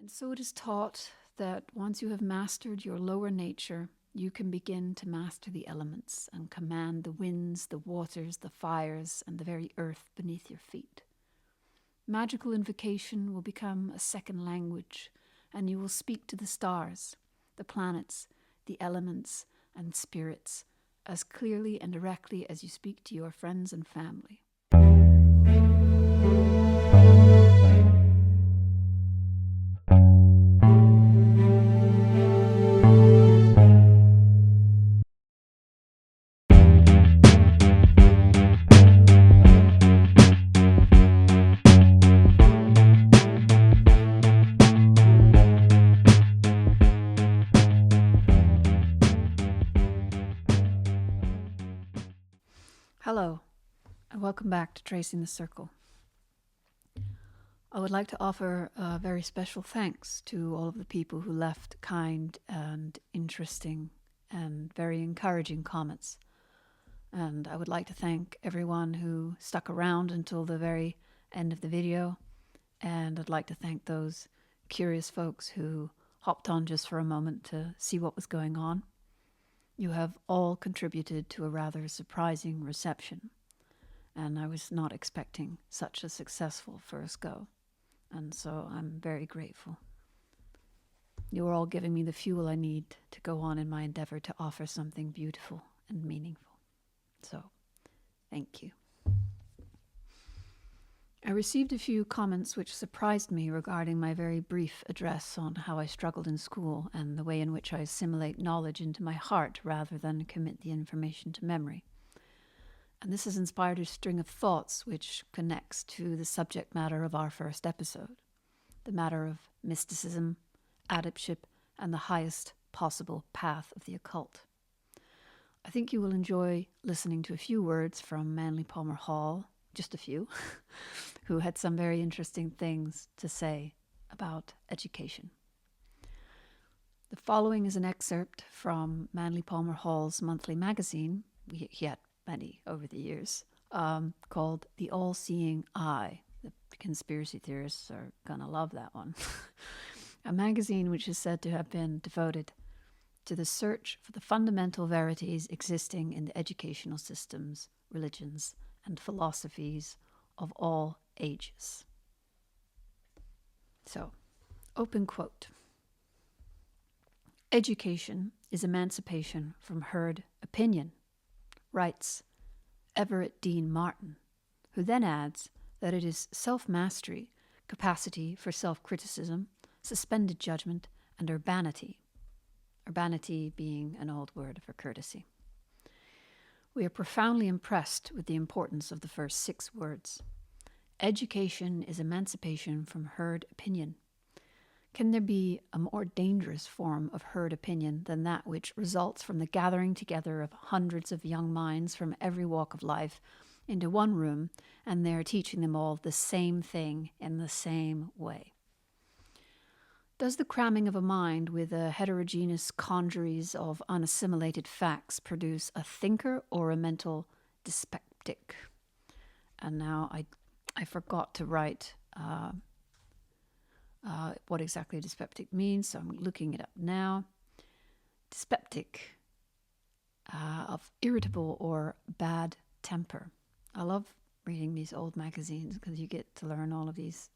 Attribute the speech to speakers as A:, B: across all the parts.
A: And so it is taught that once you have mastered your lower nature, you can begin to master the elements and command the winds, the waters, the fires, and the very earth beneath your feet. Magical invocation will become a second language, and you will speak to the stars, the planets, the elements, and spirits as clearly and directly as you speak to your friends and family. Hello, and welcome back to Tracing the Circle. I would like to offer a very special thanks to all of the people who left kind and interesting and very encouraging comments. And I would like to thank everyone who stuck around until the very end of the video. And I'd like to thank those curious folks who hopped on just for a moment to see what was going on. You have all contributed to a rather surprising reception, and I was not expecting such a successful first go, and so I'm very grateful. You are all giving me the fuel I need to go on in my endeavor to offer something beautiful and meaningful. So, thank you. I received a few comments which surprised me regarding my very brief address on how I struggled in school and the way in which I assimilate knowledge into my heart rather than commit the information to memory. And this has inspired a string of thoughts which connects to the subject matter of our first episode, the matter of mysticism, adeptship, and the highest possible path of the occult. I think you will enjoy listening to a few words from Manly Palmer Hall, just a few, who had some very interesting things to say about education. The following is an excerpt from Manly Palmer Hall's monthly magazine, he had many over the years, called The All-Seeing Eye. The conspiracy theorists are gonna love that one. A magazine which is said to have been devoted to the search for the fundamental verities existing in the educational systems, religions, and philosophies of all ages. So, open quote. Education is emancipation from herd opinion, writes Everett Dean Martin, who then adds that it is self-mastery, capacity for self-criticism, suspended judgment, and urbanity. Urbanity being an old word for courtesy. We are profoundly impressed with the importance of the first 6 words. Education is emancipation from herd opinion. Can there be a more dangerous form of herd opinion than that which results from the gathering together of hundreds of young minds from every walk of life into one room and there teaching them all the same thing in the same way? Does the cramming of a mind with a heterogeneous congeries of unassimilated facts produce a thinker or a mental dyspeptic? And now I forgot to write what exactly dyspeptic means, so I'm looking it up now. Dyspeptic, of irritable or bad temper. I love reading these old magazines because you get to learn all of these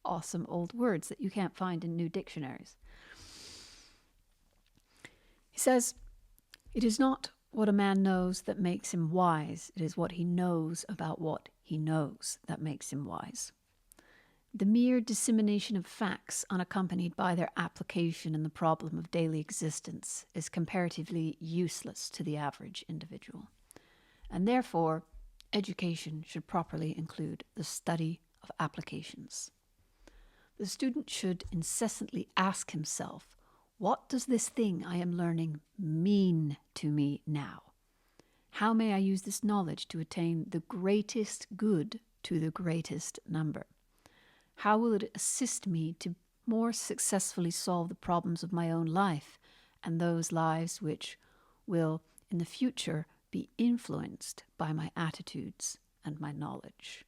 A: awesome old words that you can't find in new dictionaries. He says, "It is not what a man knows that makes him wise. It is what he knows about what he knows that makes him wise. The mere dissemination of facts unaccompanied by their application in the problem of daily existence is comparatively useless to the average individual. And therefore, education should properly include the study of applications. The student should incessantly ask himself, what does this thing I am learning mean to me now? How may I use this knowledge to attain the greatest good to the greatest number? How will it assist me to more successfully solve the problems of my own life and those lives which will, in the future, be influenced by my attitudes and my knowledge?"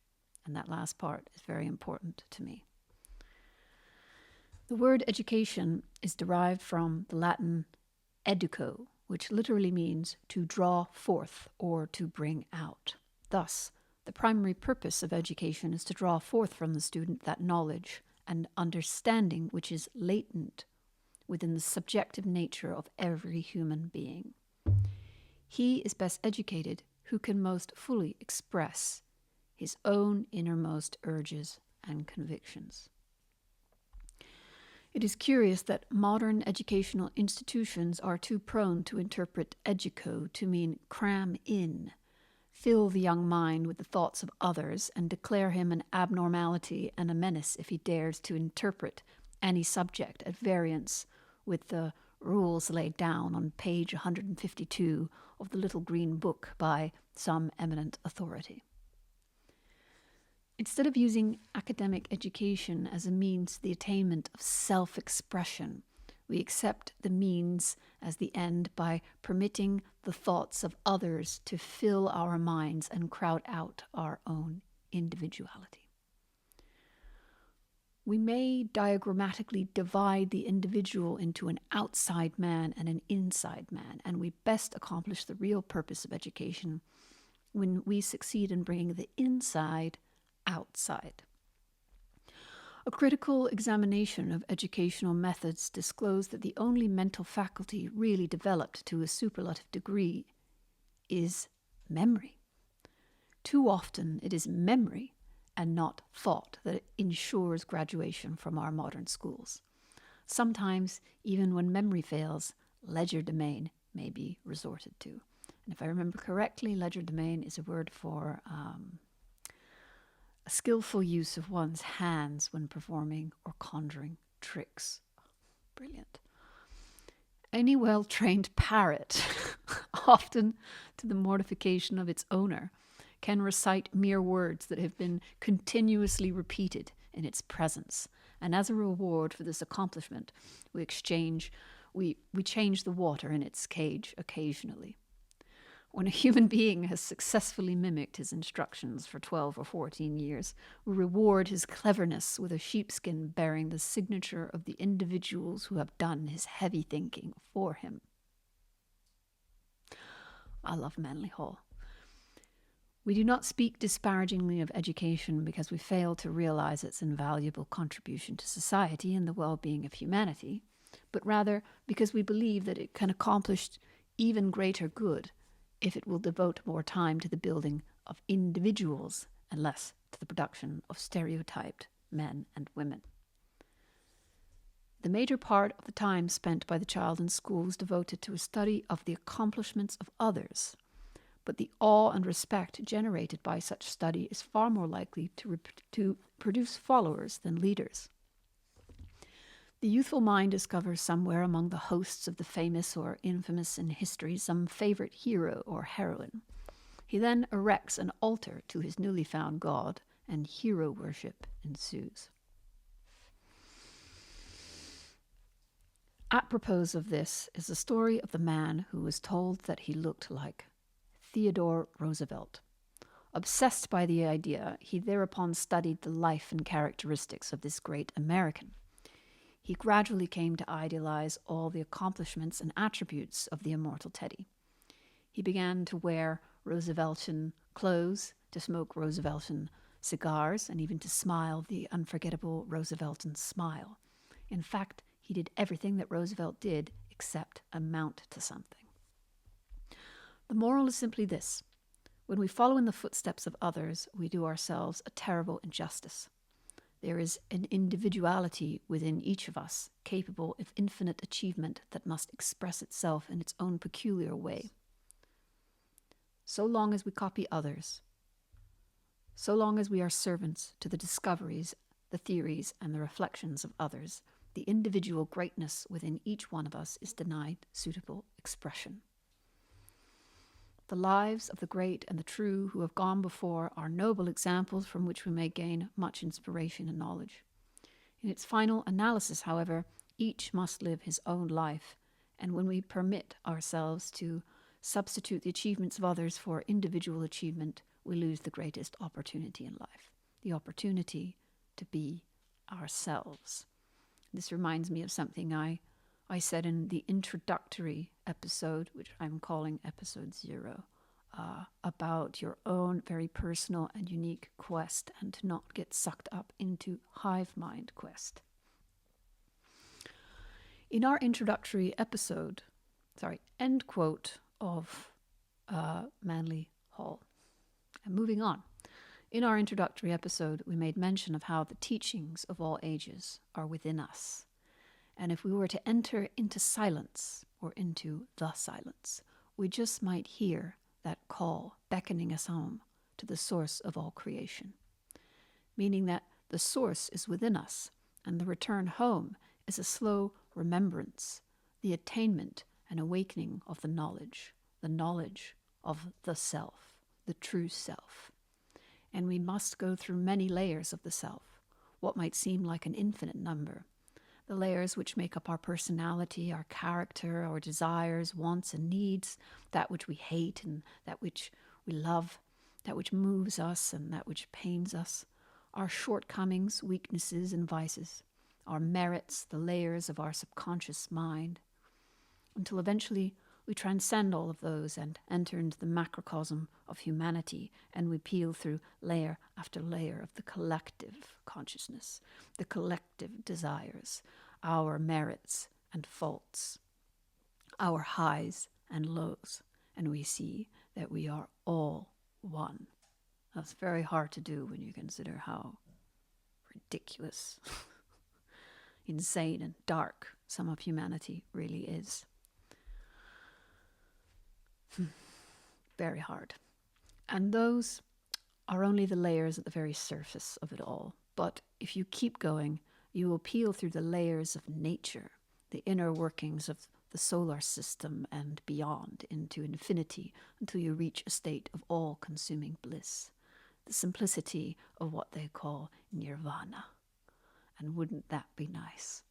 A: And that last part is very important to me. The word education is derived from the Latin educo, which literally means to draw forth or to bring out. Thus, the primary purpose of education is to draw forth from the student that knowledge and understanding which is latent within the subjective nature of every human being. He is best educated who can most fully express his own innermost urges and convictions. It is curious that modern educational institutions are too prone to interpret educo to mean cram in, fill the young mind with the thoughts of others, and declare him an abnormality and a menace if he dares to interpret any subject at variance with the rules laid down on page 152 of the little green book by some eminent authority. Instead of using academic education as a means to the attainment of self-expression, we accept the means as the end by permitting the thoughts of others to fill our minds and crowd out our own individuality. We may diagrammatically divide the individual into an outside man and an inside man, and we best accomplish the real purpose of education when we succeed in bringing the inside outside. A critical examination of educational methods disclosed that the only mental faculty really developed to a superlative degree is memory. Too often it is memory and not thought that ensures graduation from our modern schools. Sometimes, even when memory fails, legerdemain may be resorted to. And if I remember correctly, legerdemain is a word for a skillful use of one's hands when performing or conjuring tricks. Brilliant. Any well-trained parrot, often to the mortification of its owner, can recite mere words that have been continuously repeated in its presence. And as a reward for this accomplishment, we change the water in its cage occasionally. When a human being has successfully mimicked his instructions for 12 or 14 years, we reward his cleverness with a sheepskin bearing the signature of the individuals who have done his heavy thinking for him. I love Manly Hall. We do not speak disparagingly of education because we fail to realize its invaluable contribution to society and the well-being of humanity, but rather because we believe that it can accomplish even greater good if it will devote more time to the building of individuals and less to the production of stereotyped men and women. The major part of the time spent by the child in school is devoted to a study of the accomplishments of others, but the awe and respect generated by such study is far more likely to produce followers than leaders. The youthful mind discovers somewhere among the hosts of the famous or infamous in history some favorite hero or heroine. He then erects an altar to his newly found god, and hero worship ensues. Apropos of this is the story of the man who was told that he looked like Theodore Roosevelt. Obsessed by the idea, he thereupon studied the life and characteristics of this great American. He gradually came to idealize all the accomplishments and attributes of the immortal Teddy. He began to wear Rooseveltian clothes, to smoke Rooseveltian cigars, and even to smile the unforgettable Rooseveltian smile. In fact, he did everything that Roosevelt did except amount to something. The moral is simply this: when we follow in the footsteps of others, we do ourselves a terrible injustice. There is an individuality within each of us, capable of infinite achievement that must express itself in its own peculiar way. So long as we copy others, so long as we are servants to the discoveries, the theories, and the reflections of others, the individual greatness within each one of us is denied suitable expression. The lives of the great and the true who have gone before are noble examples from which we may gain much inspiration and knowledge. In its final analysis, however, each must live his own life, and when we permit ourselves to substitute the achievements of others for individual achievement, we lose the greatest opportunity in life, the opportunity to be ourselves. This reminds me of something I said in the introductory episode, which I'm calling episode 0, about your own very personal and unique quest, and to not get sucked up into hive mind quest. In our introductory episode, end quote of Manly Hall. And moving on. In our introductory episode, we made mention of how the teachings of all ages are within us. And if we were to enter into silence, or into the silence, we just might hear that call beckoning us home to the source of all creation. Meaning that the source is within us, and the return home is a slow remembrance, the attainment and awakening of the knowledge of the self, the true self. And we must go through many layers of the self, what might seem like an infinite number. The layers which make up our personality, our character, our desires, wants, and needs, that which we hate and that which we love, that which moves us and that which pains us, our shortcomings, weaknesses, and vices, our merits, the layers of our subconscious mind, until eventually we transcend all of those and enter into the macrocosm of humanity, and we peel through layer after layer of the collective consciousness, the collective desires, our merits and faults, our highs and lows, and we see that we are all one. That's very hard to do when you consider how ridiculous, insane, and dark some of humanity really is. Very hard. And those are only the layers at the very surface of it all. But if you keep going, you will peel through the layers of nature, the inner workings of the solar system and beyond into infinity, until you reach a state of all-consuming bliss, the simplicity of what they call nirvana. And wouldn't that be nice?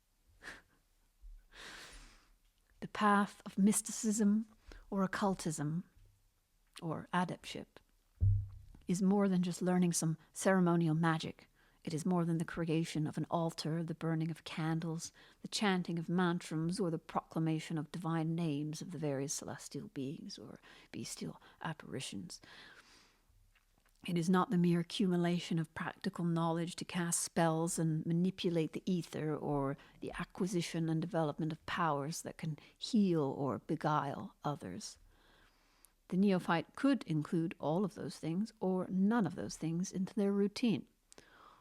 A: The path of mysticism or occultism or adeptship is more than just learning some ceremonial magic. It is more than the creation of an altar, the burning of candles, the chanting of mantras, or the proclamation of divine names of the various celestial beings or bestial apparitions. It is not the mere accumulation of practical knowledge to cast spells and manipulate the ether, or the acquisition and development of powers that can heal or beguile others. The neophyte could include all of those things or none of those things into their routine.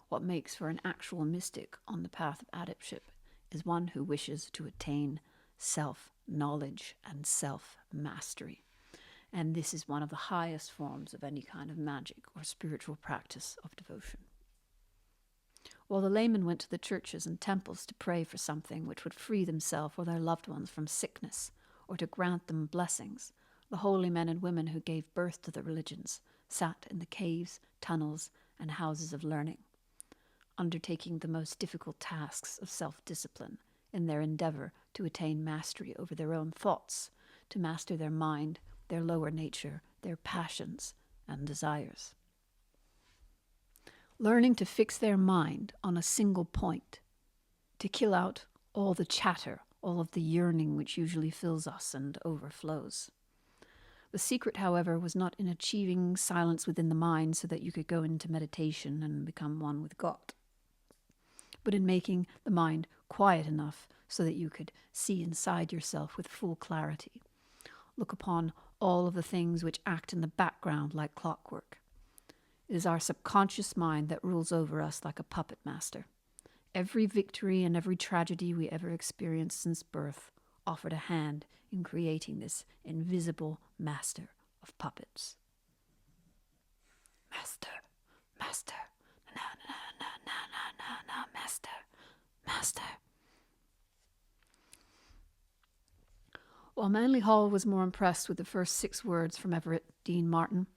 A: What makes for an actual mystic on the path of adeptship is one who wishes to attain self-knowledge and self-mastery. And this is one of the highest forms of any kind of magic or spiritual practice of devotion. While the laymen went to the churches and temples to pray for something which would free themselves or their loved ones from sickness, or to grant them blessings, the holy men and women who gave birth to the religions sat in the caves, tunnels, and houses of learning, undertaking the most difficult tasks of self-discipline in their endeavor to attain mastery over their own thoughts, to master their mind, their lower nature, their passions and desires. Learning to fix their mind on a single point, to kill out all the chatter, all of the yearning which usually fills us and overflows. The secret, however, was not in achieving silence within the mind so that you could go into meditation and become one with God, but in making the mind quiet enough so that you could see inside yourself with full clarity. Look upon all of the things which act in the background like clockwork. It is our subconscious mind that rules over us like a puppet master. Every victory and every tragedy we ever experienced since birth offered a hand in creating this invisible master of puppets. Master, master, na na na na na na na, master, master. While Manly Hall was more impressed with the first 6 words from Everett Dean Martin,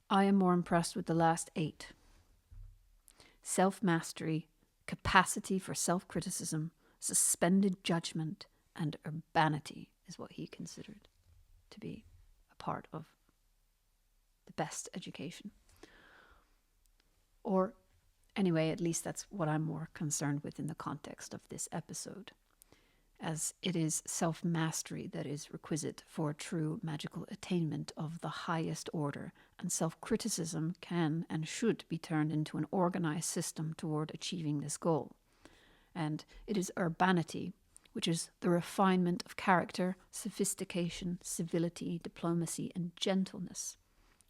A: I am more impressed with the last 8. Self-mastery, capacity for self-criticism, suspended judgment, and urbanity is what he considered to be a part of the best education. Or Anyway, at least that's what I'm more concerned with in the context of this episode, as it is self-mastery that is requisite for true magical attainment of the highest order, and self-criticism can and should be turned into an organized system toward achieving this goal. And it is urbanity, which is the refinement of character, sophistication, civility, diplomacy, and gentleness,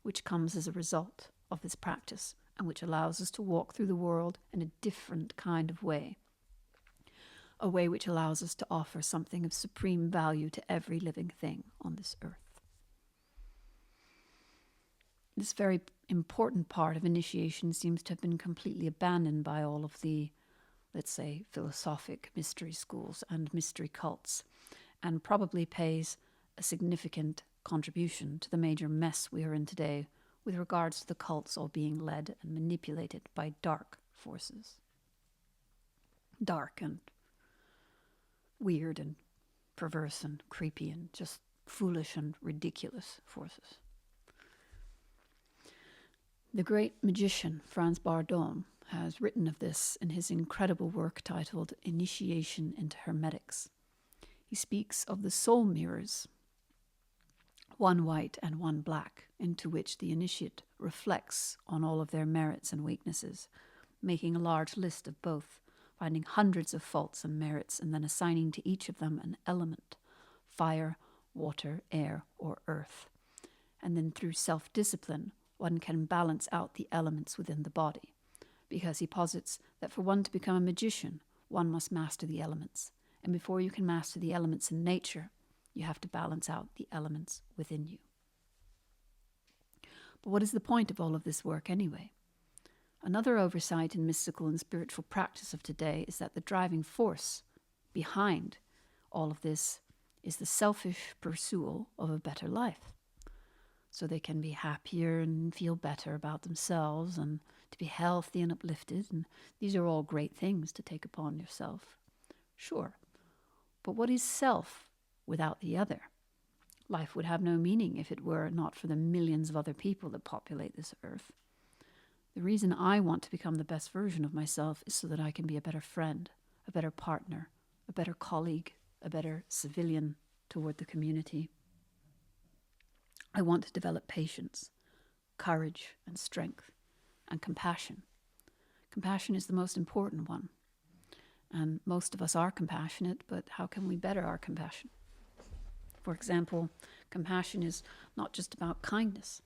A: which comes as a result of this practice, and which allows us to walk through the world in a different kind of way. A way which allows us to offer something of supreme value to every living thing on this earth. This very important part of initiation seems to have been completely abandoned by all of the, let's say, philosophic mystery schools and mystery cults, and probably pays a significant contribution to the major mess we are in today with regards to the cults all being led and manipulated by dark forces. Dark and weird and perverse and creepy and just foolish and ridiculous forces. The great magician Franz Bardon has written of this in his incredible work titled Initiation into Hermetics. He speaks of the soul mirrors, one white and one black, into which the initiate reflects on all of their merits and weaknesses, making a large list of both, finding hundreds of faults and merits, and then assigning to each of them an element, fire, water, air, or earth. And then through self-discipline, one can balance out the elements within the body, because he posits that for one to become a magician, one must master the elements. And before you can master the elements in nature, you have to balance out the elements within you. But what is the point of all of this work anyway? Another oversight in mystical and spiritual practice of today is that the driving force behind all of this is the selfish pursual of a better life. So they can be happier and feel better about themselves and to be healthy and uplifted. And these are all great things to take upon yourself. Sure. But what is self without the other? Life would have no meaning if it were not for the millions of other people that populate this earth. The reason I want to become the best version of myself is so that I can be a better friend, a better partner, a better colleague, a better civilian toward the community. I want to develop patience, courage and strength, and compassion. Compassion is the most important one. And most of us are compassionate, but how can we better our compassion? For example, compassion is not just about kindness.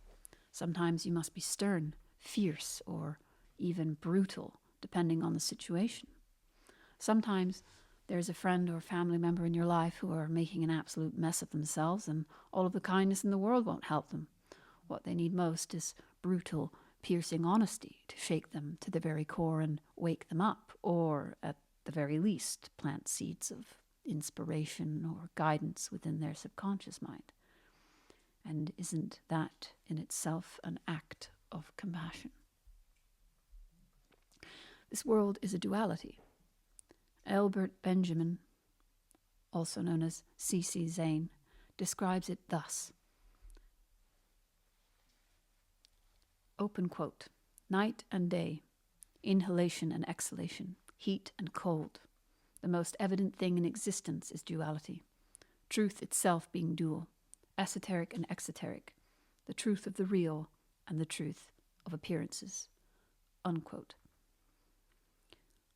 A: Sometimes you must be stern, fierce, or even brutal, depending on the situation. Sometimes there's a friend or family member in your life who are making an absolute mess of themselves, and all of the kindness in the world won't help them. What they need most is brutal, piercing honesty to shake them to the very core and wake them up, or at the very least plant seeds of inspiration or guidance within their subconscious mind. And isn't that in itself an act of compassion? This world is a duality. Albert Benjamin, also known as C.C. Zane, describes it thus. Open quote, night and day, inhalation and exhalation, heat and cold. The most evident thing in existence is duality. Truth itself being dual, esoteric and exoteric, the truth of the real and the truth of appearances. Unquote.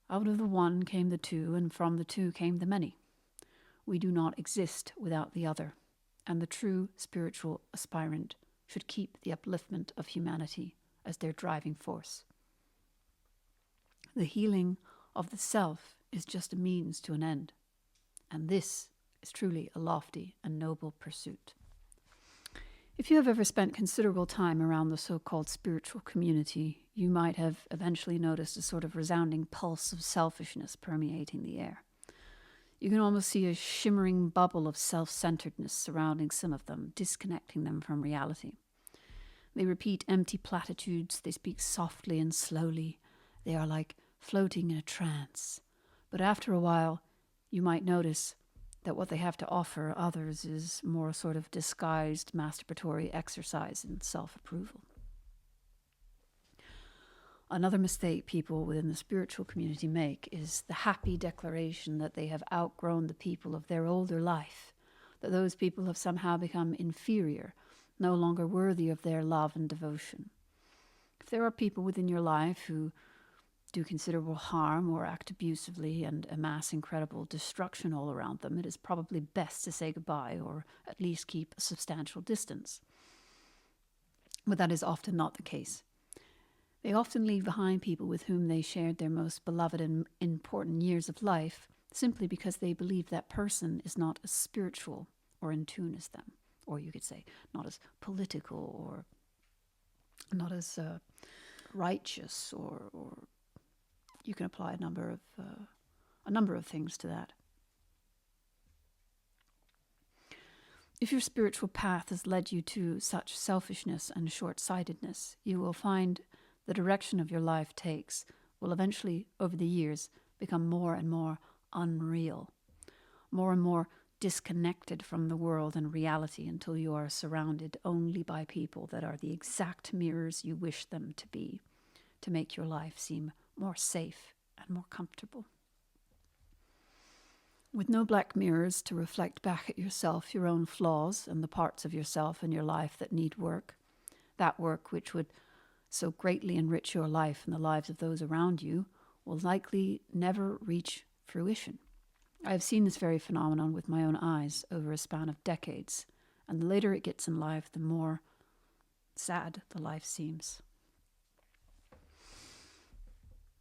A: Out of the one came the two, and from the two came the many. We do not exist without the other, and the true spiritual aspirant should keep the upliftment of humanity as their driving force. The healing of the self is just a means to an end, and this is truly a lofty and noble pursuit. If you have ever spent considerable time around the so-called spiritual community, you might have eventually noticed a sort of resounding pulse of selfishness permeating the air. You can almost see a shimmering bubble of self-centeredness surrounding some of them, disconnecting them from reality. They repeat empty platitudes, they speak softly and slowly. They are like floating in a trance. But after a while, you might notice that what they have to offer others is more a sort of disguised masturbatory exercise in self-approval. Another mistake people within the spiritual community make is the happy declaration that they have outgrown the people of their older life, that those people have somehow become inferior, no longer worthy of their love and devotion. If there are people within your life who do considerable harm or act abusively and amass incredible destruction all around them, it is probably best to say goodbye or at least keep a substantial distance. But that is often not the case. They often leave behind people with whom they shared their most beloved and important years of life simply because they believe that person is not as spiritual or in tune as them. Or you could say, not as political or not as righteous, or you can apply a number of things to that. If your spiritual path has led you to such selfishness and short-sightedness, you will find the direction of your life takes will eventually, over the years, become more and more unreal, more and more disconnected from the world and reality until you are surrounded only by people that are the exact mirrors you wish them to be, to make your life seem more safe and more comfortable. With no black mirrors to reflect back at yourself your own flaws and the parts of yourself and your life that need work, that work which would so greatly enrich your life and the lives of those around you, will likely never reach fruition. I have seen this very phenomenon with my own eyes over a span of decades, and the later it gets in life, the more sad the life seems.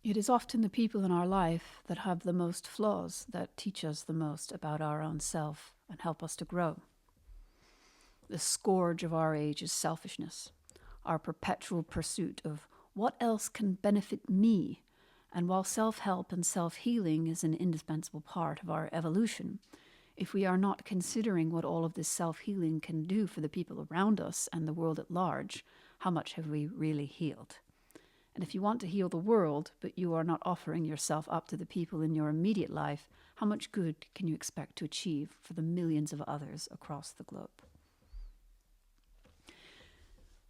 A: It is often the people in our life that have the most flaws that teach us the most about our own self and help us to grow. The scourge of our age is selfishness, our perpetual pursuit of what else can benefit me. And while self-help and self-healing is an indispensable part of our evolution, if we are not considering what all of this self-healing can do for the people around us and the world at large, how much have we really healed? And if you want to heal the world, but you are not offering yourself up to the people in your immediate life, how much good can you expect to achieve for the millions of others across the globe?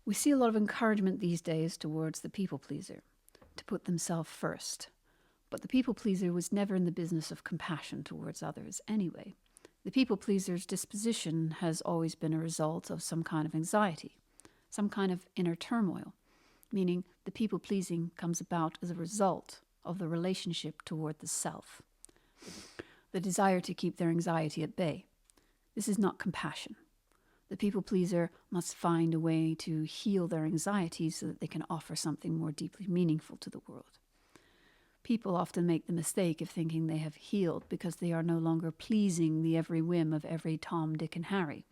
A: We see a lot of encouragement these days towards the people pleaser, to put themselves first. But the people pleaser was never in the business of compassion towards others anyway. The people pleaser's disposition has always been a result of some kind of anxiety, some kind of inner turmoil, meaning the people pleasing comes about as a result of the relationship toward the self, the desire to keep their anxiety at bay. This is not compassion. The people pleaser must find a way to heal their anxiety so that they can offer something more deeply meaningful to the world. People often make the mistake of thinking they have healed because they are no longer pleasing the every whim of every Tom, Dick, and Harry.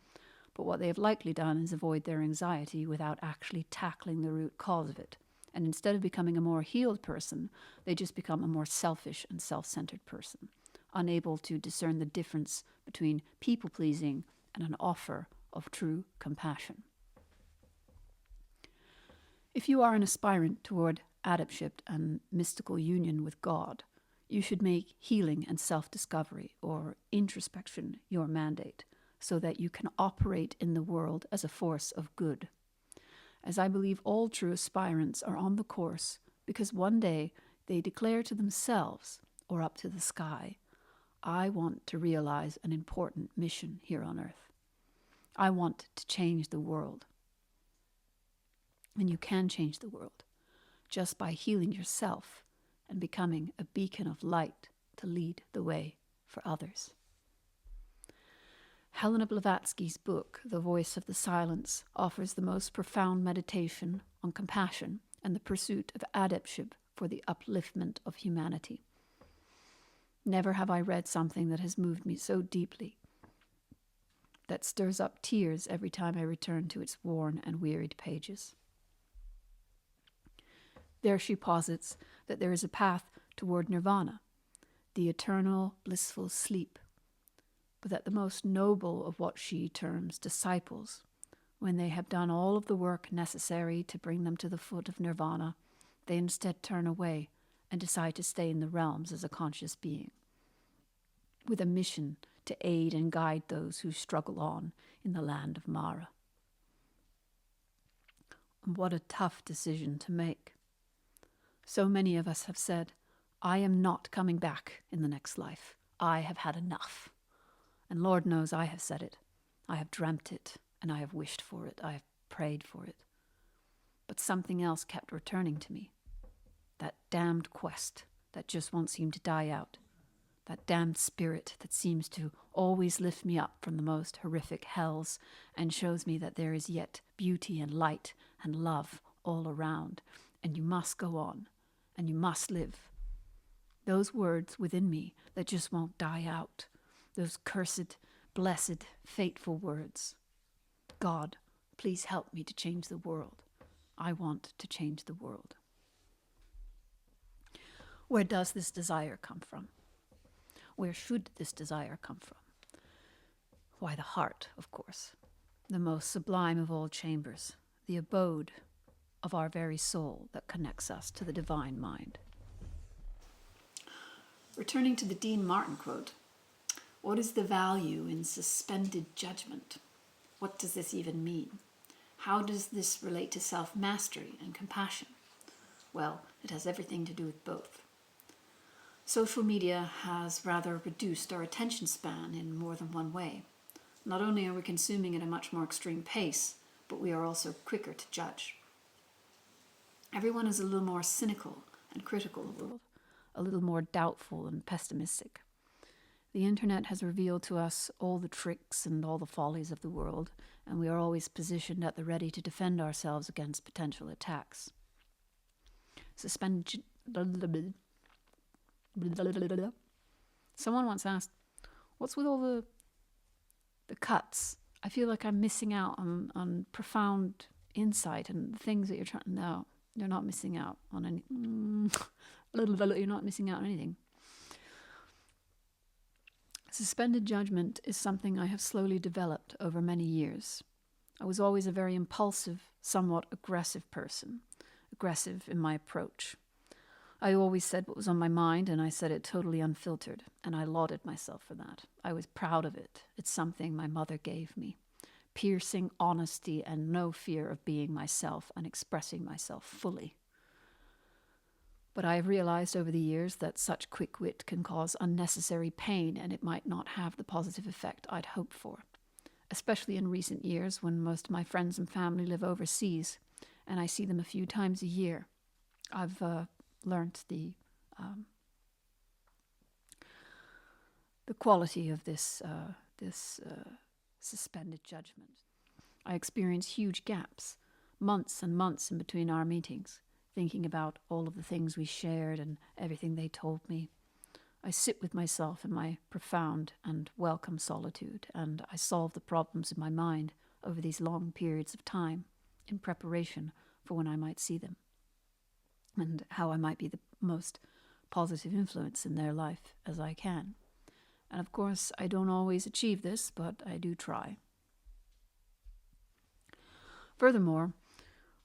A: But what they have likely done is avoid their anxiety without actually tackling the root cause of it. And instead of becoming a more healed person, they just become a more selfish and self-centered person, unable to discern the difference between people-pleasing and an offer of true compassion. If you are an aspirant toward adeptship and mystical union with God, you should make healing and self-discovery or introspection your mandate so that you can operate in the world as a force of good. As I believe all true aspirants are on the course because one day they declare to themselves or up to the sky, I want to realize an important mission here on earth. I want to change the world. And you can change the world just by healing yourself and becoming a beacon of light to lead the way for others. Helena Blavatsky's book, The Voice of the Silence, offers the most profound meditation on compassion and the pursuit of adeptship for the upliftment of humanity. Never have I read something that has moved me so deeply, that stirs up tears every time I return to its worn and wearied pages. There she posits that there is a path toward nirvana, the eternal blissful sleep, but that the most noble of what she terms disciples, when they have done all of the work necessary to bring them to the foot of nirvana, they instead turn away and decide to stay in the realms as a conscious being, with a mission to aid and guide those who struggle on in the land of Mara. And what a tough decision to make. So many of us have said, I am not coming back in the next life. I have had enough. And Lord knows I have said it. I have dreamt it, and I have wished for it. I have prayed for it. But something else kept returning to me. That damned quest that just won't seem to die out. That damned spirit that seems to always lift me up from the most horrific hells and shows me that there is yet beauty and light and love all around. And you must go on, and you must live. Those words within me that just won't die out. Those cursed, blessed, fateful words. God, please help me to change the world. I want to change the world. Where does this desire come from? Where should this desire come from? Why, the heart, of course. The most sublime of all chambers. The abode of our very soul that connects us to the divine mind. Returning to the Dean Martin quote, what is the value in suspended judgment? What does this even mean? How does this relate to self-mastery and compassion? Well, it has everything to do with both. Social media has rather reduced our attention span in more than one way. Not only are we consuming at a much more extreme pace, but we are also quicker to judge. Everyone is a little more cynical and critical of the world, a little more doubtful and pessimistic. The internet has revealed to us all the tricks and all the follies of the world, and we are always positioned at the ready to defend ourselves against potential attacks. Someone once asked, what's with all the cuts? I feel like I'm missing out on profound insight and things that you're trying to know. You're not missing out on any. You're not missing out on anything. Suspended judgment is something I have slowly developed over many years. I was always a very impulsive, somewhat aggressive person, aggressive in my approach. I always said what was on my mind, and I said it totally unfiltered, and I lauded myself for that. I was proud of it. It's something my mother gave me. Piercing honesty and no fear of being myself and expressing myself fully. But I have realized over the years that such quick wit can cause unnecessary pain, and it might not have the positive effect I'd hoped for, especially in recent years when most of my friends and family live overseas, and I see them a few times a year. I've learnt the quality of this suspended judgment. I experience huge gaps, months and months in between our meetings, thinking about all of the things we shared and everything they told me. I sit with myself in my profound and welcome solitude, and I solve the problems in my mind over these long periods of time in preparation for when I might see them, and how I might be the most positive influence in their life as I can. And of course, I don't always achieve this, but I do try. Furthermore,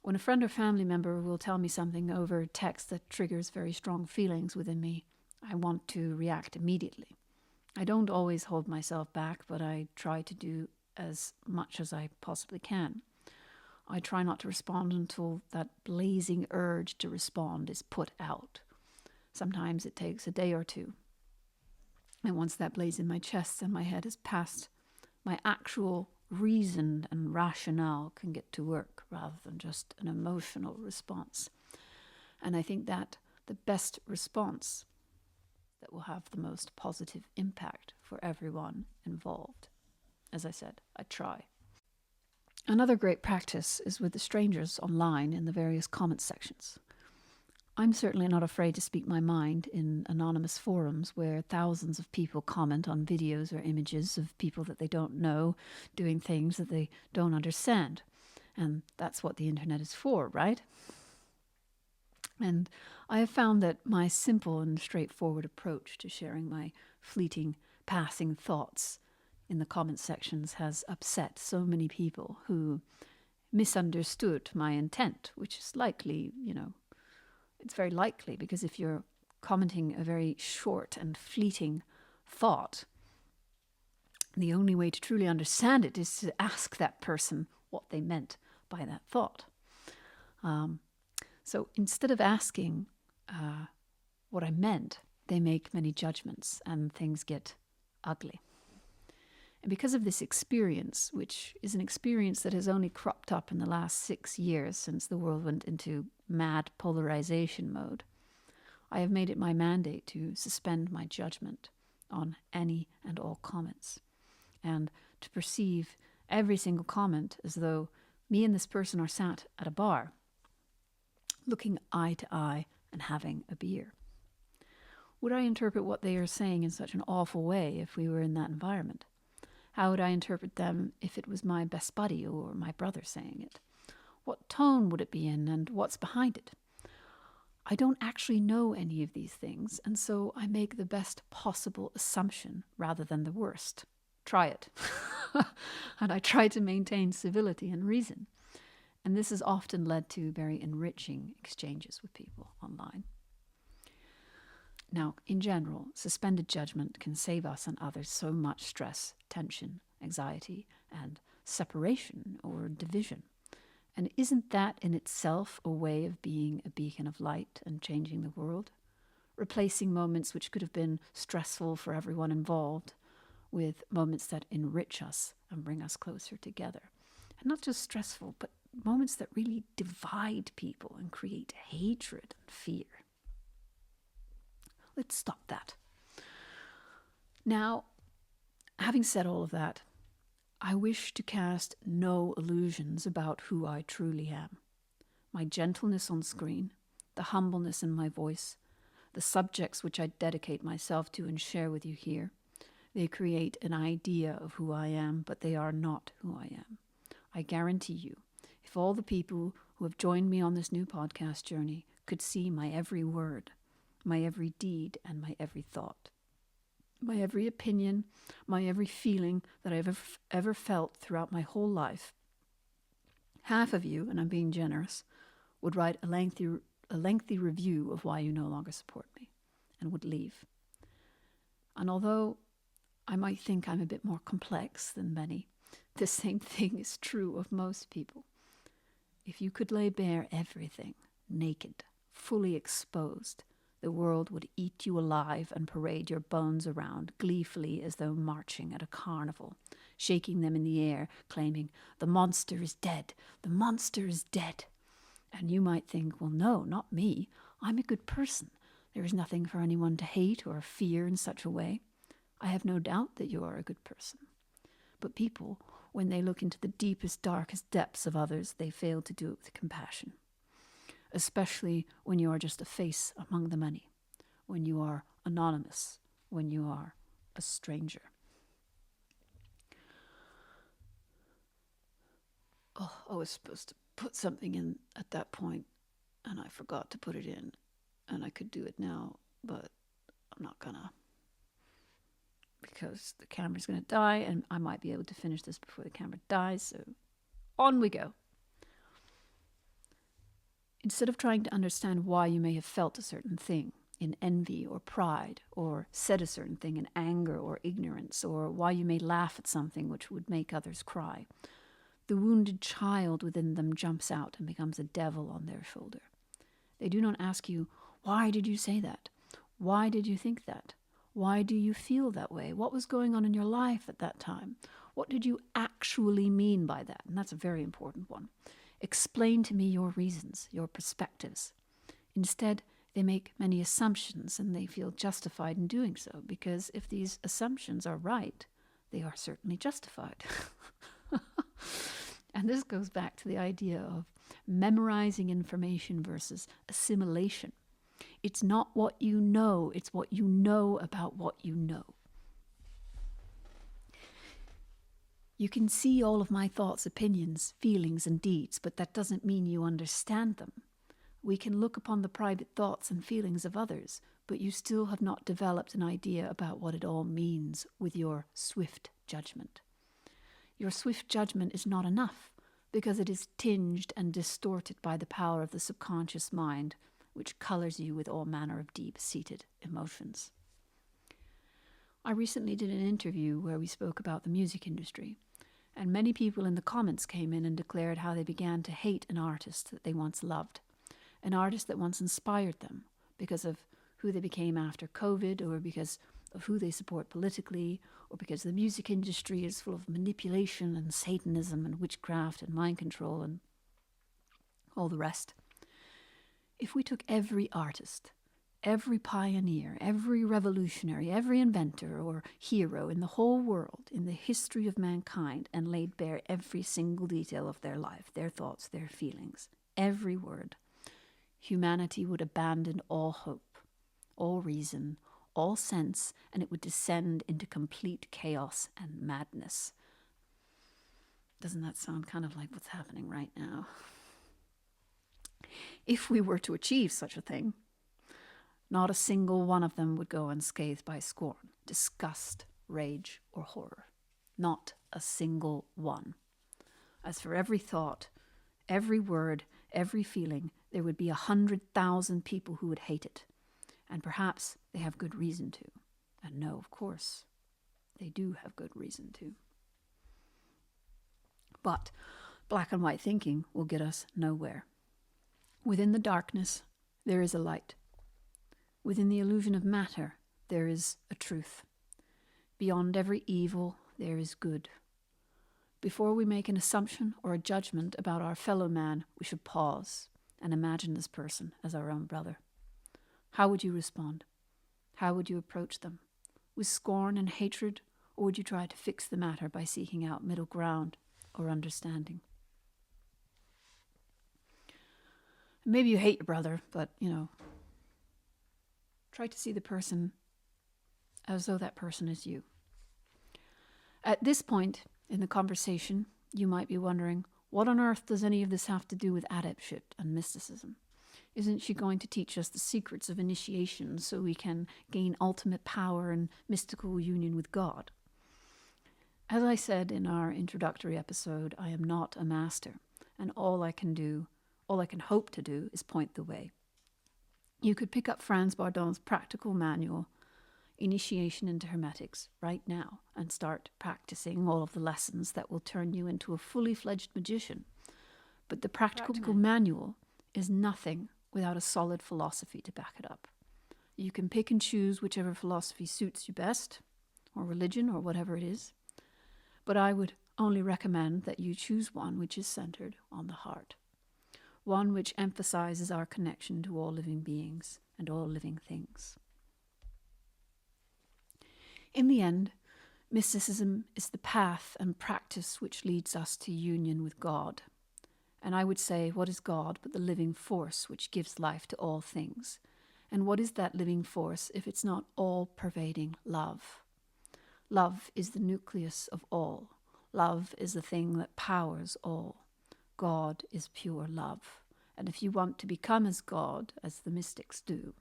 A: when a friend or family member will tell me something over text that triggers very strong feelings within me, I want to react immediately. I don't always hold myself back, but I try to do as much as I possibly can. I try not to respond until that blazing urge to respond is put out. Sometimes it takes a day or two. And once that blaze in my chest and my head has passed, my actual reason and rationale can get to work rather than just an emotional response. And I think that the best response that will have the most positive impact for everyone involved. As I said, I try. Another great practice is with the strangers online in the various comment sections. I'm certainly not afraid to speak my mind in anonymous forums where thousands of people comment on videos or images of people that they don't know doing things that they don't understand. And that's what the internet is for, right? And I have found that my simple and straightforward approach to sharing my fleeting, passing thoughts in the comment sections has upset so many people who misunderstood my intent, which is likely, it's very likely, because if you're commenting a very short and fleeting thought, the only way to truly understand it is to ask that person what they meant by that thought. So instead of asking what I meant. They make many judgments and things get ugly. And because of this experience, which is an experience that has only cropped up in the last 6 years since the world went into mad polarization mode, I have made it my mandate to suspend my judgment on any and all comments, and to perceive every single comment as though me and this person are sat at a bar, looking eye to eye and having a beer. Would I interpret what they are saying in such an awful way if we were in that environment? How would I interpret them if it was my best buddy or my brother saying it? What tone would it be in, and what's behind it? I don't actually know any of these things, and so I make the best possible assumption rather than the worst. Try it. And I try to maintain civility and reason. And this has often led to very enriching exchanges with people online. Now, in general, suspended judgment can save us and others so much stress, tension, anxiety, and separation or division. And isn't that in itself a way of being a beacon of light and changing the world? Replacing moments which could have been stressful for everyone involved with moments that enrich us and bring us closer together. And not just stressful, but moments that really divide people and create hatred and fear. Let's stop that. Now, having said all of that, I wish to cast no illusions about who I truly am. My gentleness on screen, the humbleness in my voice, the subjects which I dedicate myself to and share with you here, they create an idea of who I am, but they are not who I am. I guarantee you, if all the people who have joined me on this new podcast journey could see my every word, my every deed, and my every thought, my every opinion, my every feeling that I've ever felt throughout my whole life, half of you, and I'm being generous, would write a lengthy review of why you no longer support me and would leave. And although I might think I'm a bit more complex than many, the same thing is true of most people. If you could lay bare everything, naked, fully exposed, the world would eat you alive and parade your bones around gleefully as though marching at a carnival, shaking them in the air, claiming, "The monster is dead, the monster is dead." And you might think, well, no, not me. I'm a good person. There is nothing for anyone to hate or fear in such a way. I have no doubt that you are a good person. But people, when they look into the deepest, darkest depths of others, they fail to do it with compassion. Especially when you are just a face among the many, when you are anonymous, when you are a stranger. Oh, I was supposed to put something in at that point, and I forgot to put it in, and I could do it now, but I'm not gonna, because the camera's gonna die, and I might be able to finish this before the camera dies, so on we go. Instead of trying to understand why you may have felt a certain thing in envy or pride, or said a certain thing in anger or ignorance, or why you may laugh at something which would make others cry, the wounded child within them jumps out and becomes a devil on their shoulder. They do not ask you, why did you say that? Why did you think that? Why do you feel that way? What was going on in your life at that time? What did you actually mean by that? And that's a very important one. Explain to me your reasons, your perspectives. Instead, they make many assumptions, and they feel justified in doing so, because if these assumptions are right, they are certainly justified. And this goes back to the idea of memorizing information versus assimilation. It's not what you know, it's what you know about what you know. You can see all of my thoughts, opinions, feelings, and deeds, but that doesn't mean you understand them. We can look upon the private thoughts and feelings of others, but you still have not developed an idea about what it all means with your swift judgment. Your swift judgment is not enough, because it is tinged and distorted by the power of the subconscious mind, which colors you with all manner of deep-seated emotions. I recently did an interview where we spoke about the music industry, and many people in the comments came in and declared how they began to hate an artist that they once loved, an artist that once inspired them, because of who they became after COVID, or because of who they support politically, or because the music industry is full of manipulation and Satanism and witchcraft and mind control and all the rest. If we took every artist, every pioneer, every revolutionary, every inventor or hero in the whole world, in the history of mankind, and laid bare every single detail of their life, their thoughts, their feelings, every word, humanity would abandon all hope, all reason, all sense, and it would descend into complete chaos and madness. Doesn't that sound kind of like what's happening right now? If we were to achieve such a thing, not a single one of them would go unscathed by scorn, disgust, rage, or horror. Not a single one. As for every thought, every word, every feeling, there would be 100,000 people who would hate it. And perhaps they have good reason to. And no, of course, they do have good reason to. But black and white thinking will get us nowhere. Within the darkness, there is a light. Within the illusion of matter, there is a truth. Beyond every evil, there is good. Before we make an assumption or a judgment about our fellow man, we should pause and imagine this person as our own brother. How would you respond? How would you approach them? With scorn and hatred, or would you try to fix the matter by seeking out middle ground or understanding? Maybe you hate your brother, but, try to see the person as though that person is you. At this point in the conversation, you might be wondering, what on earth does any of this have to do with adeptship and mysticism? Isn't she going to teach us the secrets of initiation so we can gain ultimate power and mystical union with God? As I said in our introductory episode, I am not a master, and all I can hope to do is point the way. You could pick up Franz Bardon's practical manual, Initiation into Hermetics, right now and start practicing all of the lessons that will turn you into a fully fledged magician. But the practical manual is nothing without a solid philosophy to back it up. You can pick and choose whichever philosophy suits you best, or religion, or whatever it is, but I would only recommend that you choose one which is centered on the heart, one which emphasizes our connection to all living beings and all living things. In the end, mysticism is the path and practice which leads us to union with God. And I would say, what is God but the living force which gives life to all things? And what is that living force if it's not all-pervading love? Love is the nucleus of all. Love is the thing that powers all. God is pure love. And if you want to become as God, as the mystics do,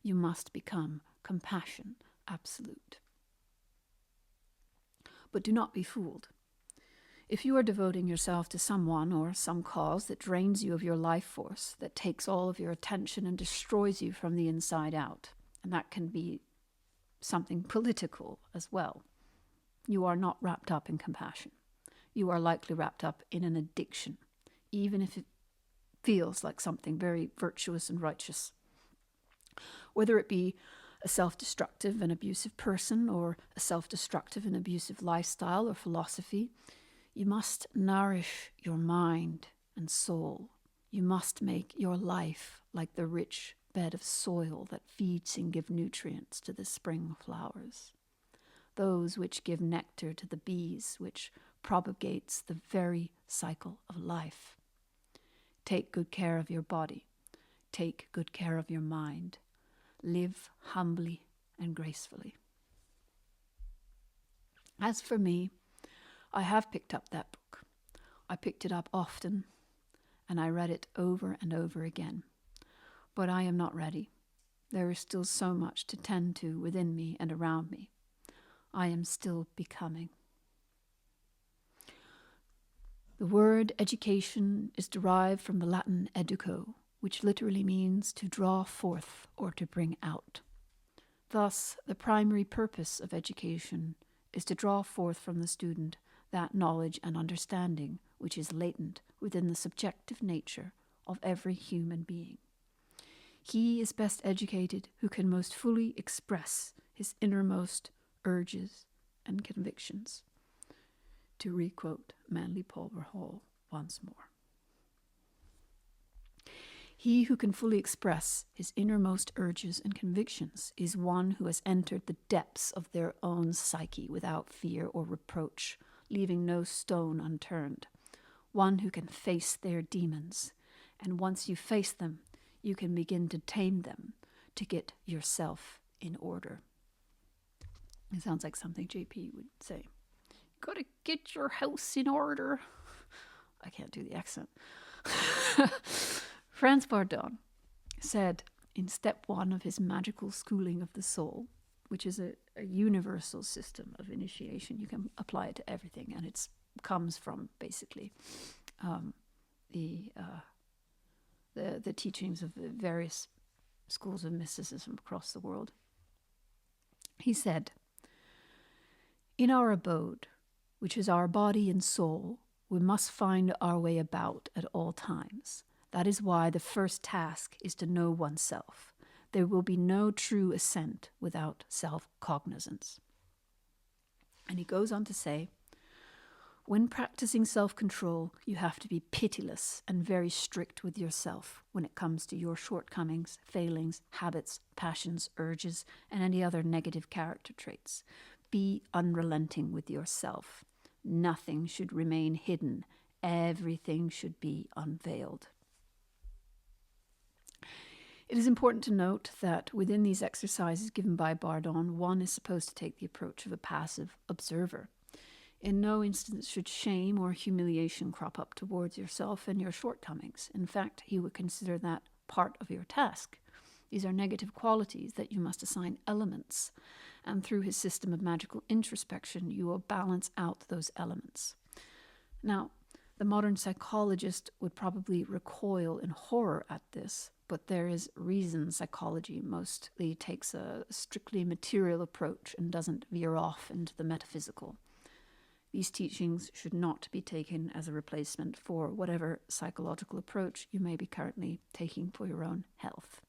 A: you must become compassion absolute. But do not be fooled. If you are devoting yourself to someone or some cause that drains you of your life force, that takes all of your attention and destroys you from the inside out, and that can be something political as well, you are not wrapped up in compassion. You are likely wrapped up in an addiction, even if it feels like something very virtuous and righteous. Whether it be a self-destructive and abusive person or a self-destructive and abusive lifestyle or philosophy, you must nourish your mind and soul. You must make your life like the rich bed of soil that feeds and gives nutrients to the spring flowers, those which give nectar to the bees, which propagates the very cycle of life. Take good care of your body. Take good care of your mind. Live humbly and gracefully. As for me, I have picked up that book. I picked it up often, and I read it over and over again. But I am not ready. There is still so much to tend to within me and around me. I am still becoming. The word education is derived from the Latin educo, which literally means to draw forth or to bring out. Thus, the primary purpose of education is to draw forth from the student that knowledge and understanding which is latent within the subjective nature of every human being. He is best educated who can most fully express his innermost urges and convictions. To requote Manly Pulver Hall once more. He who can fully express his innermost urges and convictions is one who has entered the depths of their own psyche without fear or reproach, leaving no stone unturned. One who can face their demons, and once you face them, you can begin to tame them to get yourself in order. It sounds like something JP would say. Gotta get your house in order. I can't do the accent. Franz Bardon said in step 1 of his magical schooling of the soul, which is a universal system of initiation. You can apply it to everything, and it comes from basically the teachings of the various schools of mysticism across the world. He said, "In our abode, which is our body and soul, we must find our way about at all times. That is why the first task is to know oneself. There will be no true ascent without self-cognizance." And he goes on to say, "When practicing self-control, you have to be pitiless and very strict with yourself when it comes to your shortcomings, failings, habits, passions, urges, and any other negative character traits. Be unrelenting with yourself. Nothing should remain hidden. Everything should be unveiled." It is important to note that within these exercises given by Bardon, one is supposed to take the approach of a passive observer. In no instance should shame or humiliation crop up towards yourself and your shortcomings. In fact, he would consider that part of your task. These are negative qualities that you must assign elements, and through his system of magical introspection, you will balance out those elements. Now, the modern psychologist would probably recoil in horror at this, but there is reason psychology mostly takes a strictly material approach and doesn't veer off into the metaphysical. These teachings should not be taken as a replacement for whatever psychological approach you may be currently taking for your own health.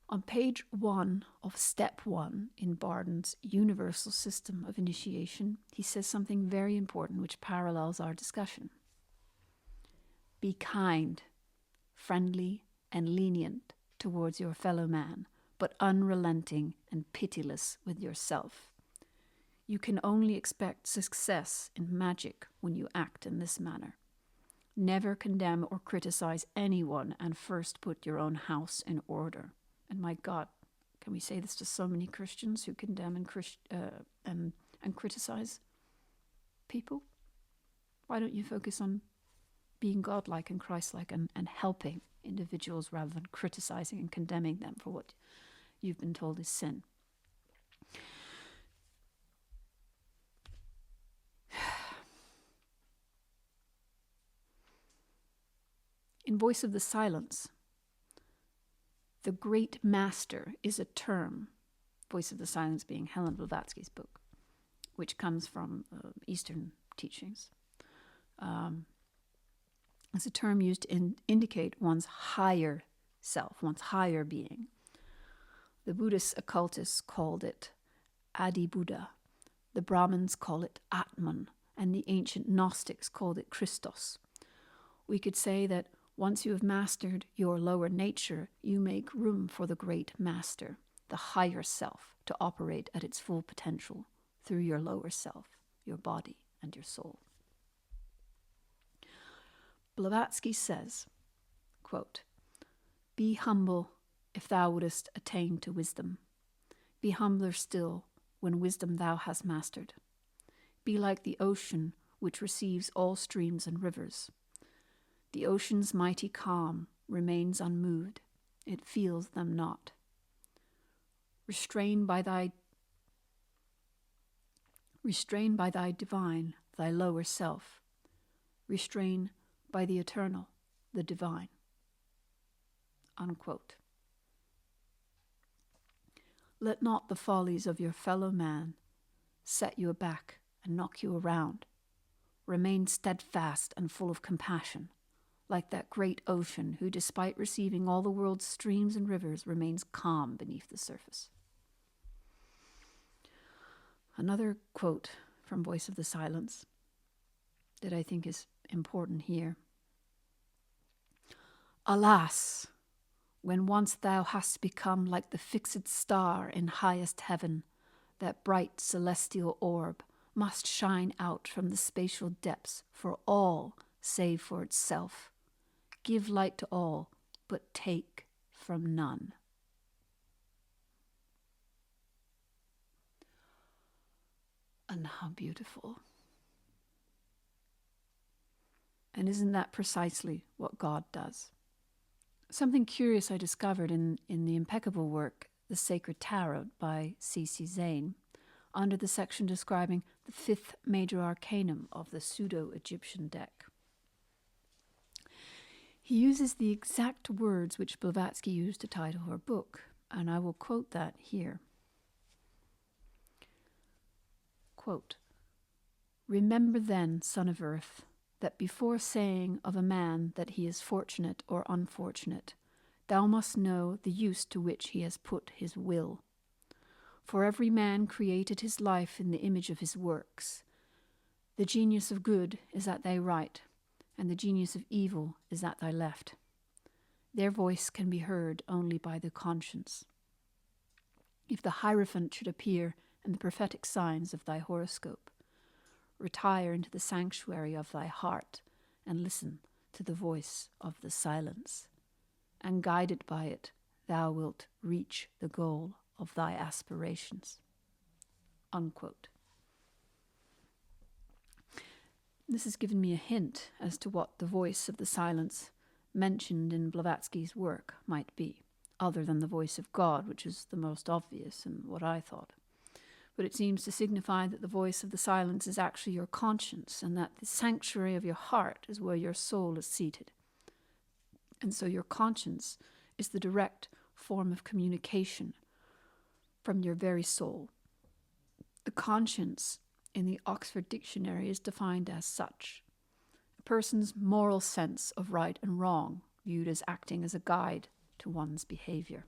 A: On page 1 of step 1 in Bardon's universal system of initiation, he says something very important which parallels our discussion. Be kind, friendly, and lenient towards your fellow man, but unrelenting and pitiless with yourself. You can only expect success in magic when you act in this manner. Never condemn or criticize anyone, and first put your own house in order. And my God, can we say this to so many Christians who condemn and criticize people? Why don't you focus on being godlike and Christ-like and helping individuals rather than criticizing and condemning them for what you've been told is sin? In Voice of the Silence, the Great Master is a term, Voice of the Silence being Helen Blavatsky's book, which comes from Eastern teachings. It's a term used to indicate one's higher self, one's higher being. The Buddhist occultists called it Adi Buddha. The Brahmins call it Atman, and the ancient Gnostics called it Christos. We could say that once you have mastered your lower nature, you make room for the great master, the higher self, to operate at its full potential through your lower self, your body and your soul. Blavatsky says, quote, "Be humble if thou wouldest attain to wisdom. Be humbler still when wisdom thou hast mastered. Be like the ocean which receives all streams and rivers. The ocean's mighty calm remains unmoved. It feels them not. Restrain by thy divine, thy lower self. Restrain by the eternal, the divine." Unquote. Let not the follies of your fellow man set you aback and knock you around. Remain steadfast and full of compassion. like that great ocean who, despite receiving all the world's streams and rivers, remains calm beneath the surface. Another quote from Voice of the Silence that I think is important here. Alas, when once thou hast become like the fixed star in highest heaven, that bright celestial orb must shine out from the spatial depths for all save for itself. Give light to all, but take from none. And how beautiful. And isn't that precisely what God does? Something curious I discovered in the impeccable work, The Sacred Tarot by C.C. Zane, under the section describing the fifth major arcanum of the pseudo-Egyptian deck. He uses the exact words which Blavatsky used to title her book, and I will quote that here. Quote, "Remember then, son of earth, that before saying of a man that he is fortunate or unfortunate, thou must know the use to which he has put his will. For every man created his life in the image of his works. The genius of good is at thy right, and the genius of evil is at thy left. Their voice can be heard only by the conscience. If the Hierophant should appear in the prophetic signs of thy horoscope, retire into the sanctuary of thy heart and listen to the voice of the silence, and guided by it, thou wilt reach the goal of thy aspirations." Unquote. This has given me a hint as to what the voice of the silence mentioned in Blavatsky's work might be, other than the voice of God, which is the most obvious and what I thought. But it seems to signify that the voice of the silence is actually your conscience, and that the sanctuary of your heart is where your soul is seated. And so your conscience is the direct form of communication from your very soul. The conscience in the Oxford Dictionary is defined as such: a person's moral sense of right and wrong, viewed as acting as a guide to one's behavior.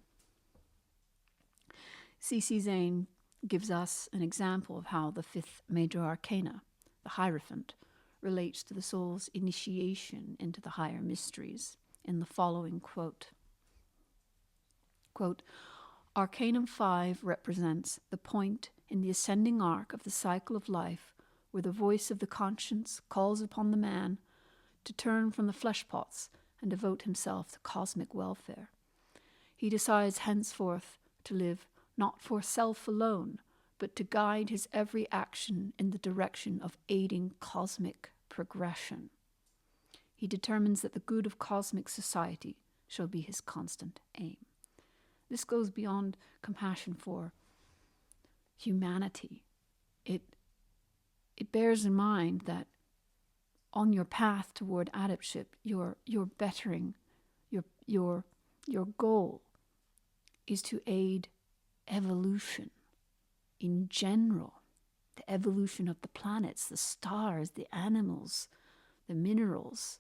A: C.C. Zane gives us an example of how the fifth major arcana, the Hierophant, relates to the soul's initiation into the higher mysteries in the following quote. Quote, "Arcanum 5 represents the point in the ascending arc of the cycle of life where the voice of the conscience calls upon the man to turn from the flesh pots and devote himself to cosmic welfare. He decides henceforth to live not for self alone, but to guide his every action in the direction of aiding cosmic progression. He determines that the good of cosmic society shall be his constant aim." This goes beyond compassion for humanity. It bears in mind that on your path toward adeptship, your bettering, your goal is to aid evolution in general, the evolution of the planets, the stars, the animals, the minerals,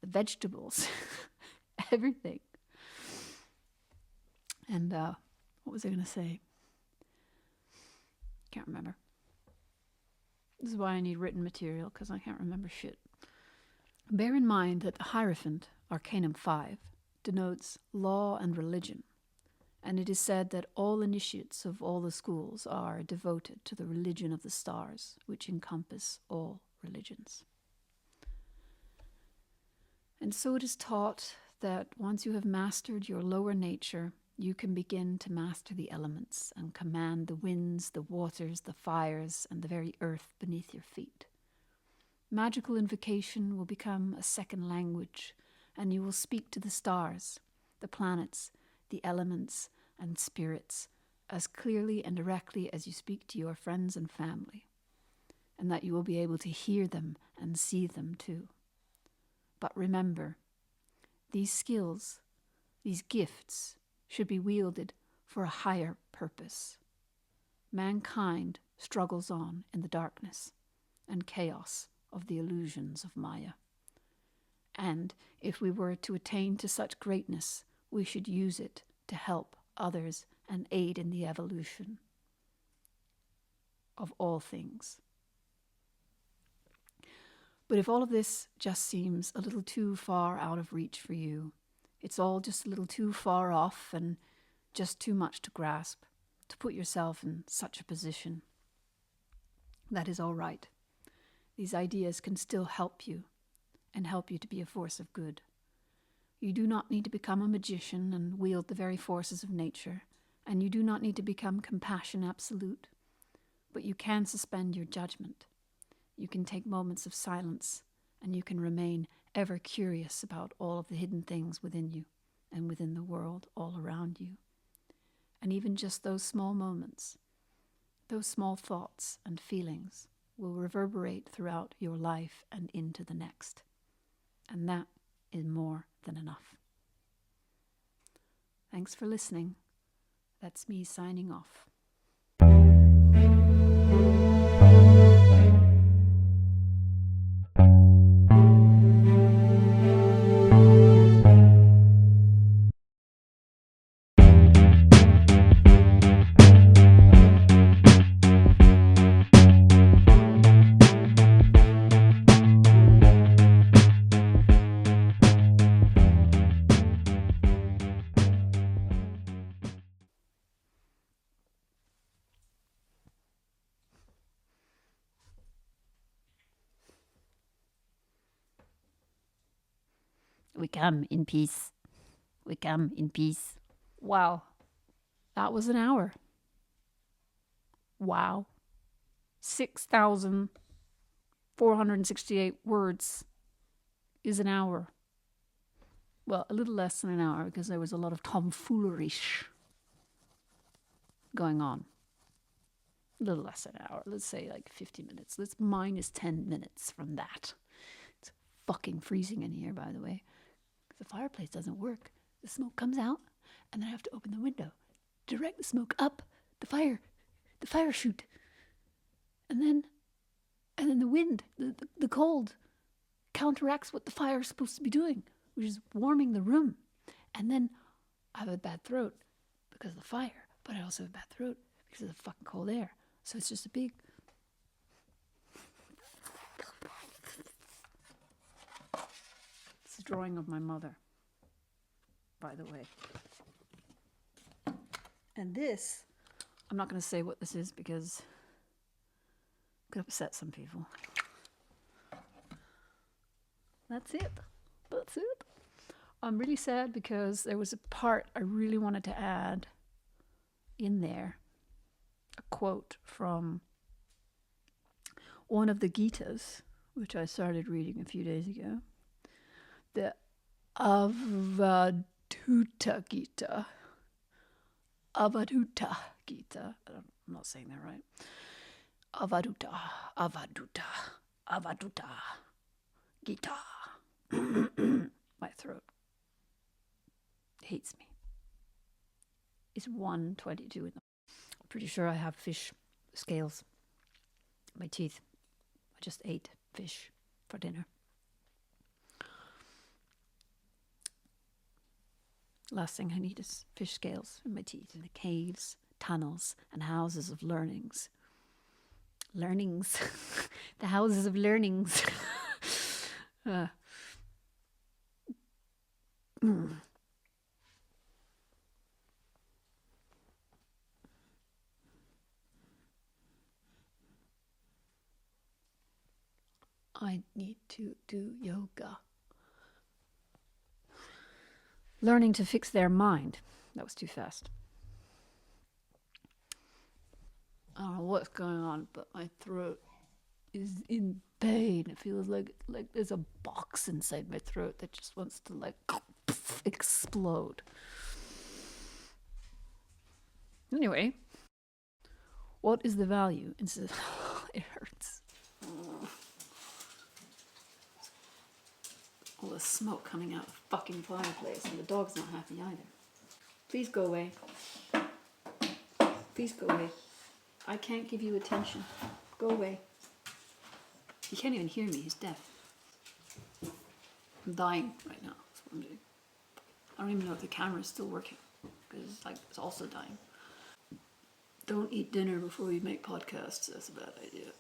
A: the vegetables, everything. And what was I going to say? Can't remember. This is why I need written material, because I can't remember shit. Bear in mind that the Hierophant, Arcanum 5, denotes law and religion, and it is said that all initiates of all the schools are devoted to the religion of the stars, which encompass all religions. And so it is taught that once you have mastered your lower nature, you can begin to master the elements and command the winds, the waters, the fires, and the very earth beneath your feet. Magical invocation will become a second language, and you will speak to the stars, the planets, the elements, and spirits as clearly and directly as you speak to your friends and family, and that you will be able to hear them and see them too. But remember, these skills, these gifts, should be wielded for a higher purpose. Mankind struggles on in the darkness and chaos of the illusions of Maya. And if we were to attain to such greatness, we should use it to help others and aid in the evolution of all things. But if all of this just seems a little too far out of reach for you, it's all just a little too far off and just too much to grasp, to put yourself in such a position, that is all right. These ideas can still help you and help you to be a force of good. You do not need to become a magician and wield the very forces of nature, and you do not need to become compassion absolute, but you can suspend your judgment. You can take moments of silence, and you can remain ever curious about all of the hidden things within you and within the world all around you. And even just those small moments, those small thoughts and feelings will reverberate throughout your life and into the next. And that is more than enough. Thanks for listening. That's me signing off. We come in peace. We come in peace. Wow. That was an hour. Wow. 6,468 words is an hour. Well, a little less than an hour because there was a lot of tomfoolery going on. A little less than an hour. Let's say like 50 minutes. Let's minus 10 minutes from that. It's fucking freezing in here, by the way. The fireplace doesn't work. The smoke comes out, and then I have to open the window, direct the smoke up the fire chute, and then the wind, the cold, counteracts what the fire is supposed to be doing, which is warming the room. And then I have a bad throat because of the fire, but I also have a bad throat because of the fucking cold air. So it's just a big. It's a drawing of my mother, by the way. And this, I'm not going to say what this is because it could upset some people. That's it. That's it. I'm really sad because there was a part I really wanted to add in there. A quote from one of the Gitas, which I started reading a few days ago. The Avadhuta Gita. Avadhuta Gita. I'm not saying that right. Avadhuta Gita. My throat hates me. It's 1:22 in the. I'm pretty sure I have fish scales in my teeth. I just ate fish for dinner. Last thing I need is fish scales in my teeth in the caves, tunnels, and houses of learnings. Learnings. The houses of learnings. I need to do yoga. Learning to fix their mind. That was too fast. I don't know what's going on, but my throat is in pain. It feels like there's a box inside my throat that just wants to explode. Anyway, what is the value? It hurts. All the smoke coming out of the fucking fireplace, and the dog's not happy either. Please go away. Please go away. I can't give you attention. Go away. He can't even hear me. He's deaf. I'm dying right now. That's what I'm doing. I don't even know if the camera's still working, because it's also dying. Don't eat dinner before you make podcasts. That's a bad idea.